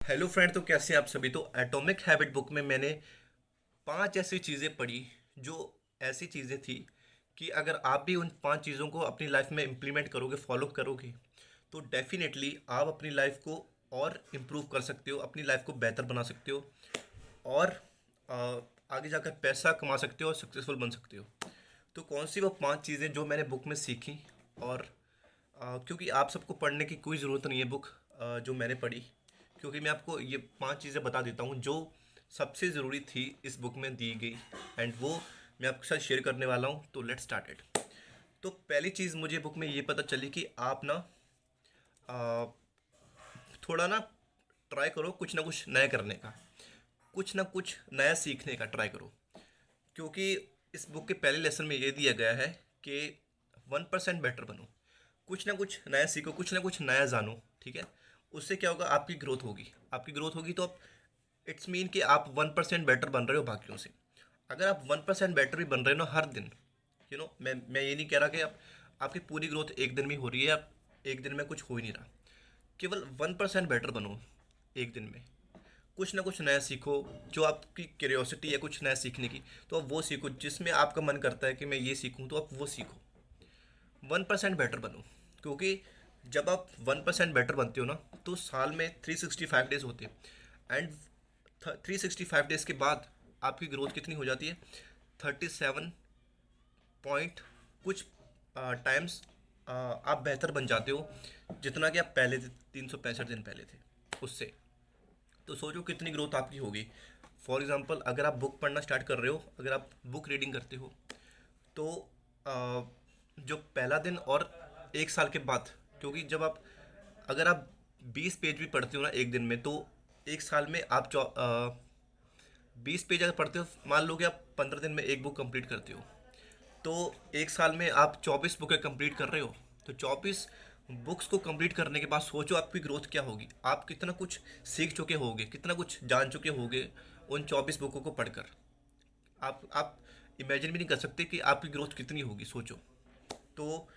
Hello friend, तो कैसे हैं आप सभी। तो एटॉमिक हैबिट बुक में मैंने 5 ऐसी चीज़ें पढ़ी जो ऐसी चीज़ें थी कि अगर आप भी उन 5 चीज़ों को अपनी लाइफ में इम्प्लीमेंट करोगे, फॉलो करोगे, तो डेफिनेटली आप अपनी लाइफ को और इम्प्रूव कर सकते हो, अपनी लाइफ को बेहतर बना सकते हो और अ, आगे जाकर पैसा कमा सकते हो और सक्सेसफुल बन सकते हो। तो कौन सी वो 5 चीज़ें जो मैंने बुक में सीखी और क्योंकि आप सबको पढ़ने की कोई ज़रूरत नहीं है बुक जो मैंने पढ़ी, क्योंकि मैं आपको ये 5 चीज़ें बता देता हूँ जो सबसे ज़रूरी थी इस बुक में दी गई, एंड वो मैं आपके साथ शेयर करने वाला हूँ। तो लेट्स स्टार्ट इट। तो पहली चीज़ मुझे बुक में ये पता चली कि आप अ, थोड़ा ट्राई करो कुछ ना कुछ नया करने का, कुछ ना कुछ नया सीखने का ट्राई करो। क्योंकि इस बुक के पहले लेसन में ये दिया गया है कि 1% बेटर बनो, कुछ ना कुछ नया सीखो, कुछ ना कुछ नया जानो। ठीक है, उससे क्या होगा, आपकी ग्रोथ होगी। आपकी ग्रोथ होगी तो आप, इट्स मीन कि आप 1% बेटर बन रहे हो बाकियों से। अगर आप 1% बेटर भी बन रहे हो ना हर दिन, मैं ये नहीं कह रहा कि आप आपकी पूरी ग्रोथ एक दिन में हो रही है, आप एक दिन में कुछ हो ही नहीं रहा। केवल 1% बेटर बनो एक दिन में, कुछ ना कुछ नया सीखो। जो आपकी क्यूरियोसिटी है कुछ नया सीखने की, तो आप वो सीखो। जिसमें आपका मन करता है कि मैं ये सीखूं, तो आप वो सीखो। 1% बेटर बनो, क्योंकि जब आप 1% बेटर बनते हो ना, तो साल में 365 डेज होते हैं, एंड 365 डेज के बाद आपकी ग्रोथ कितनी हो जाती है, 37 पॉइंट कुछ टाइम्स आप बेहतर बन जाते हो जितना कि आप पहले थे, 365 दिन पहले थे उससे। तो सोचो कितनी ग्रोथ आपकी होगी। फॉर एग्जांपल, अगर आप बुक पढ़ना स्टार्ट कर रहे हो, अगर आप बुक रीडिंग करते हो, तो अ, जो पहला दिन और एक साल के बाद, क्योंकि जब आप, अगर आप 20 पेज भी पढ़ते हो ना एक दिन में, तो एक साल में आप 20 पेज अगर पढ़ते हो, मान लो कि आप 15 दिन में एक बुक कंप्लीट करते हो, तो एक साल में आप 24 बुकें कंप्लीट कर रहे हो। तो 24 बुक्स को कंप्लीट करने के बाद सोचो आपकी ग्रोथ क्या होगी, आप कितना कुछ सीख चुके होगे, कितना कुछ जान चुके होगे उन 24 बुकों को पढ़कर। आप इमेजिन भी नहीं कर सकते कि आपकी ग्रोथ कितनी होगी, सोचो। तो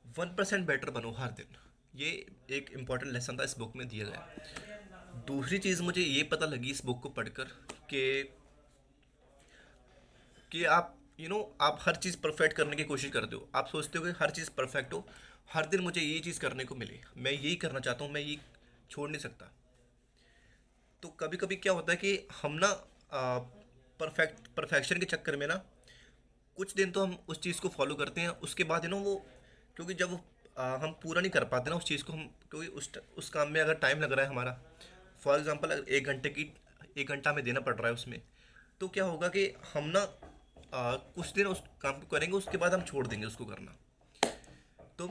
1% बेटर बनो हर दिन, ये एक इम्पॉर्टेंट लेसन था इस बुक में दिया गया। दूसरी चीज़ मुझे ये पता लगी इस बुक को पढ़कर कि आप आप हर चीज़ परफेक्ट करने की कोशिश करते हो। आप सोचते हो कि हर चीज़ परफेक्ट हो, हर दिन मुझे ये चीज़ करने को मिले, मैं यही करना चाहता हूँ, मैं ये छोड़ नहीं सकता। तो कभी कभी क्या होता है कि हम परफेक्शन के चक्कर में ना, कुछ दिन तो हम उस चीज़ को फॉलो करते हैं, उसके बाद वो, क्योंकि जब हम पूरा नहीं कर पाते ना उस चीज़ को, हम क्योंकि उस काम में अगर टाइम लग रहा है हमारा, फॉर एग्जांपल अगर 1 घंटा हमें देना पड़ रहा है उसमें, तो क्या होगा कि हम कुछ दिन उस काम को करेंगे, उसके बाद हम छोड़ देंगे उसको करना। तो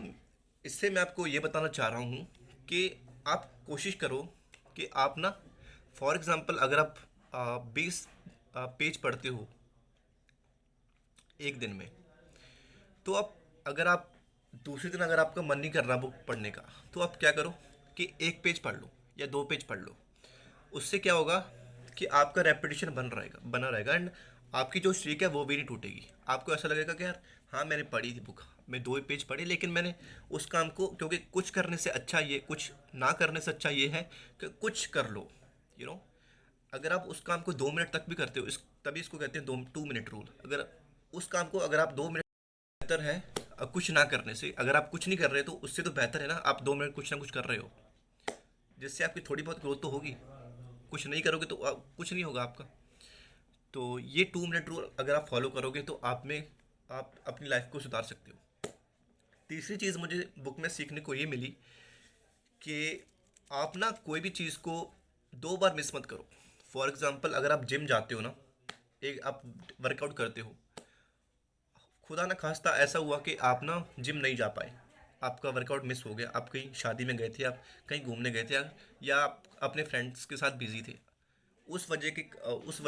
इससे मैं आपको ये बताना चाह रहा हूँ कि आप कोशिश करो कि आप फॉर एग्जांपल अगर आप 20 पेज पढ़ते हो एक दिन में, तो अगर आप दूसरे दिन अगर आपका मन नहीं कर रहा बुक पढ़ने का, तो आप क्या करो कि 1 पेज पढ़ लो या 2 पेज पढ़ लो। उससे क्या होगा कि आपका रेपिटेशन बना रहेगा, एंड आपकी जो स्ट्रीक है वो भी नहीं टूटेगी। आपको ऐसा लगेगा कि यार, हाँ मैंने पढ़ी थी बुक, मैं 2 ही पेज पढ़ी, लेकिन मैंने उस काम को, क्योंकि कुछ करने से अच्छा ये, कुछ ना करने से अच्छा ये है कि कुछ कर लो। यू you नो अगर आप उस काम को 2 मिनट तक भी करते हो, इस तभी इसको कहते हैं 2 मिनट रूल। अगर उस काम को अगर आप 2 मिनट, बेहतर है कुछ ना करने से। अगर आप कुछ नहीं कर रहे तो उससे तो बेहतर है ना आप 2 मिनट कुछ ना कुछ कर रहे हो, जिससे आपकी थोड़ी बहुत ग्रोथ तो होगी। कुछ नहीं करोगे तो कुछ नहीं होगा आपका। तो ये 2 मिनट रूल अगर आप फॉलो करोगे तो आप अपनी लाइफ को सुधार सकते हो। तीसरी चीज़ मुझे बुक में सीखने को ये मिली कि आप कोई भी चीज़ को 2 बार मिस मत करो। फॉर एग्जांपल, अगर आप जिम जाते हो ना, एक आप वर्कआउट करते हो, खुदा ना खास्ता ऐसा हुआ कि आप जिम नहीं जा पाए, आपका वर्कआउट मिस हो गया, आप कहीं शादी में गए थे, आप कहीं घूमने गए थे, या आप अपने फ्रेंड्स के साथ बिजी थे, उस वजह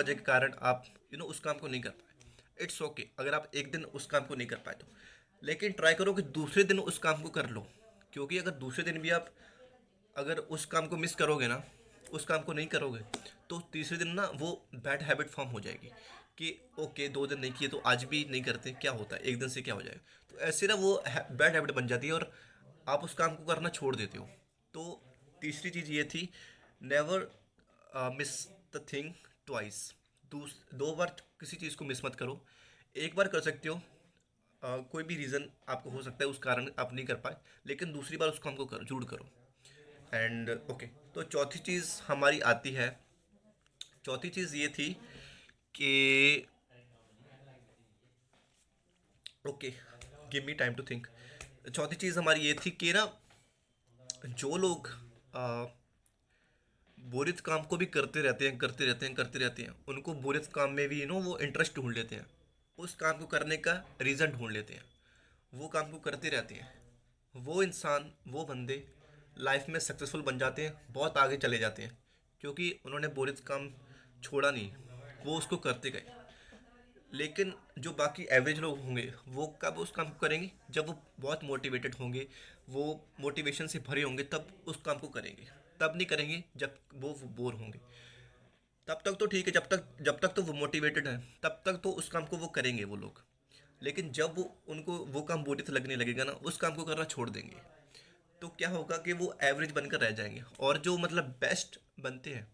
के कारण आप उस काम को नहीं कर पाए। इट्स ओके अगर आप एक दिन उस काम को नहीं कर पाए तो, लेकिन ट्राई करो कि दूसरे दिन उस काम को कर लो। क्योंकि अगर दूसरे दिन भी आप अगर उस काम को मिस करोगे ना, उस काम को नहीं करोगे, तो तीसरे दिन वो बैड हैबिट फॉर्म हो जाएगी कि ओके 2 दिन नहीं किए तो आज भी नहीं करते, क्या होता है, एक दिन से क्या हो जाएगा। तो ऐसे वो बैड हैबिट बन जाती है और आप उस काम को करना छोड़ देते हो। तो तीसरी चीज़ ये थी, never miss the thing twice. दो बार किसी चीज़ को मिस मत करो। एक बार कर सकते हो, कोई भी रीज़न आपको हो सकता है उस कारण आप नहीं कर पाए, लेकिन दूसरी बार उस काम को करो, जरूर करो। एंड ओके, तो चौथी चीज़ हमारी आती है। चौथी चीज़ ये थी कि okay, give me time to think. चौथी चीज़ हमारी ये थी कि ना, जो लोग बोरियत काम को भी करते रहते हैं, करते रहते हैं, करते रहते हैं, उनको बोरियत काम में भी वो इंटरेस्ट ढूंढ लेते हैं, उस काम को करने का रीज़न ढूंढ लेते हैं, वो काम को करते रहते हैं। वो इंसान, वो बंदे लाइफ में सक्सेसफुल बन जाते हैं, बहुत आगे चले जाते हैं, क्योंकि उन्होंने बोरियत काम छोड़ा नहीं, वो उसको करते गए। लेकिन जो बाकी एवरेज लोग होंगे, वो कब उस काम को करेंगे? जब वो बहुत मोटिवेटेड होंगे, वो मोटिवेशन से भरे होंगे, तब उस काम को करेंगे। तब नहीं करेंगे जब वो बोर होंगे। तब तक तो ठीक है, जब तक तो वो मोटिवेटेड हैं, तब तक तो उस काम को वो करेंगे वो लोग। लेकिन जब वो उनको वो काम बोरियत लगने लगेगा ना, उस काम को करना छोड़ देंगे, तो क्या होगा कि वो एवरेज बनकर रह जाएंगे। और जो मतलब बेस्ट बनते हैं,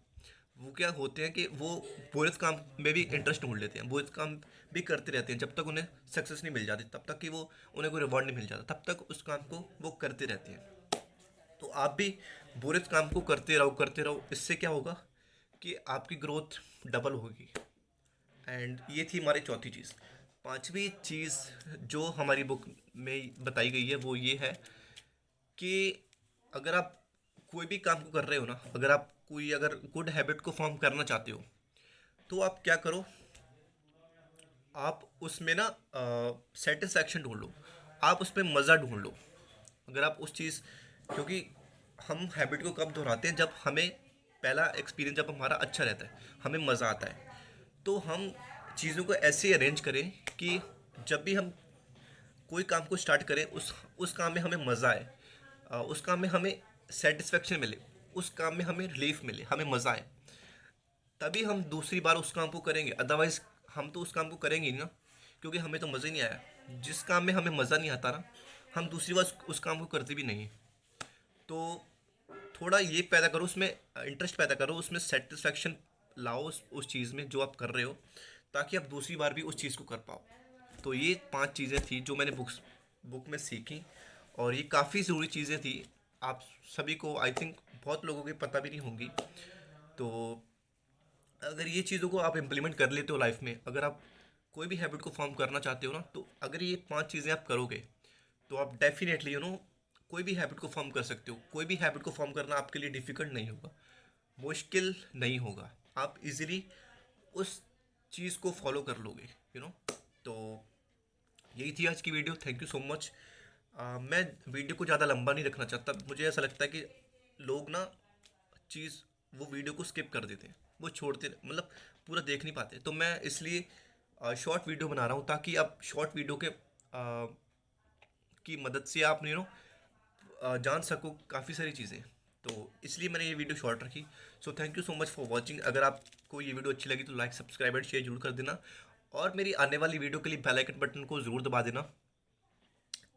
वो क्या होते हैं कि वो बोरियत काम में भी इंटरेस्ट ढूंढ लेते हैं, बोरियत काम भी करते रहते हैं, जब तक उन्हें सक्सेस नहीं मिल जाती, तब तक कि वो उन्हें कोई रिवॉर्ड नहीं मिल जाता, तब तक उस काम को वो करते रहते हैं। तो आप भी बोरियत काम को करते रहो, करते रहो। इससे क्या होगा कि आपकी ग्रोथ डबल होगी। एंड ये थी हमारी चौथी चीज़। पांचवी चीज़ जो हमारी बुक में बताई गई है वो ये है कि अगर आप कोई भी काम को कर रहे हो ना, अगर आप कोई अगर गुड हैबिट को फॉर्म करना चाहते हो, तो आप क्या करो, आप उसमें ना सेटिस्फैक्शन ढूंढ लो, आप उसमें मज़ा ढूंढ लो। अगर आप उस चीज़, क्योंकि हम हैबिट को कब दोहराते हैं? जब हमें पहला एक्सपीरियंस जब हमारा अच्छा रहता है, हमें मज़ा आता है, तो हम चीज़ों को ऐसे अरेंज करें कि जब भी हम कोई काम को स्टार्ट करें, उस काम में हमें मज़ा आए, उस काम में हमें सेटिस्फेक्शन मिले, उस काम में हमें रिलीफ मिले, हमें मज़ा आए, तभी हम दूसरी बार उस काम को करेंगे। अदरवाइज हम तो उस काम को करेंगे ही नहीं ना, क्योंकि हमें तो मज़ा ही नहीं आया। जिस काम में हमें मज़ा नहीं आता ना, हम दूसरी बार उस काम को करते भी नहीं। तो थोड़ा ये पैदा करो, उसमें इंटरेस्ट पैदा करो, उसमें सेटिस्फेक्शन लाओ उस चीज़ में जो आप कर रहे हो, ताकि आप दूसरी बार भी उस चीज़ को कर पाओ। तो ये 5 चीज़ें थी जो मैंने बुक में सीखी, और ये काफ़ी ज़रूरी चीज़ें थी। आप सभी को आई थिंक बहुत लोगों के पता भी नहीं होंगी। तो अगर ये चीज़ों को आप इम्प्लीमेंट कर लेते हो लाइफ में, अगर आप कोई भी हैबिट को फॉर्म करना चाहते हो ना, तो अगर ये 5 चीज़ें आप करोगे, तो आप डेफिनेटली कोई भी हैबिट को फॉर्म कर सकते हो। कोई भी हैबिट को फॉर्म करना आपके लिए डिफ़िकल्ट नहीं होगा, मुश्किल नहीं होगा। आप इजीली उस चीज़ को फॉलो कर लोगे। तो यही थी आज की video. Thank you so much. मैं वीडियो को ज़्यादा लंबा नहीं रखना चाहता। मुझे ऐसा लगता है कि लोग ना चीज़ वो वीडियो को स्किप कर देते हैं, वो छोड़ते, मतलब पूरा देख नहीं पाते। तो मैं इसलिए शॉर्ट वीडियो बना रहा हूँ, ताकि आप शॉर्ट वीडियो के की मदद से आप जान सको काफ़ी सारी चीज़ें। तो इसलिए मैंने ये वीडियो शॉर्ट रखी। So thank you so much for watching. अगर आपको ये वीडियो अच्छी लगी तो लाइक, सब्सक्राइब एंड शेयर जरूर कर देना, और मेरी आने वाली वीडियो के लिए बेल आइकन बटन को ज़रूर दबा देना,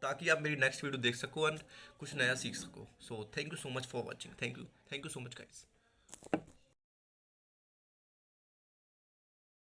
ताकि आप मेरी नेक्स्ट वीडियो देख सको एंड कुछ नया सीख सको। So thank you so much for watching. Thank you so much guys.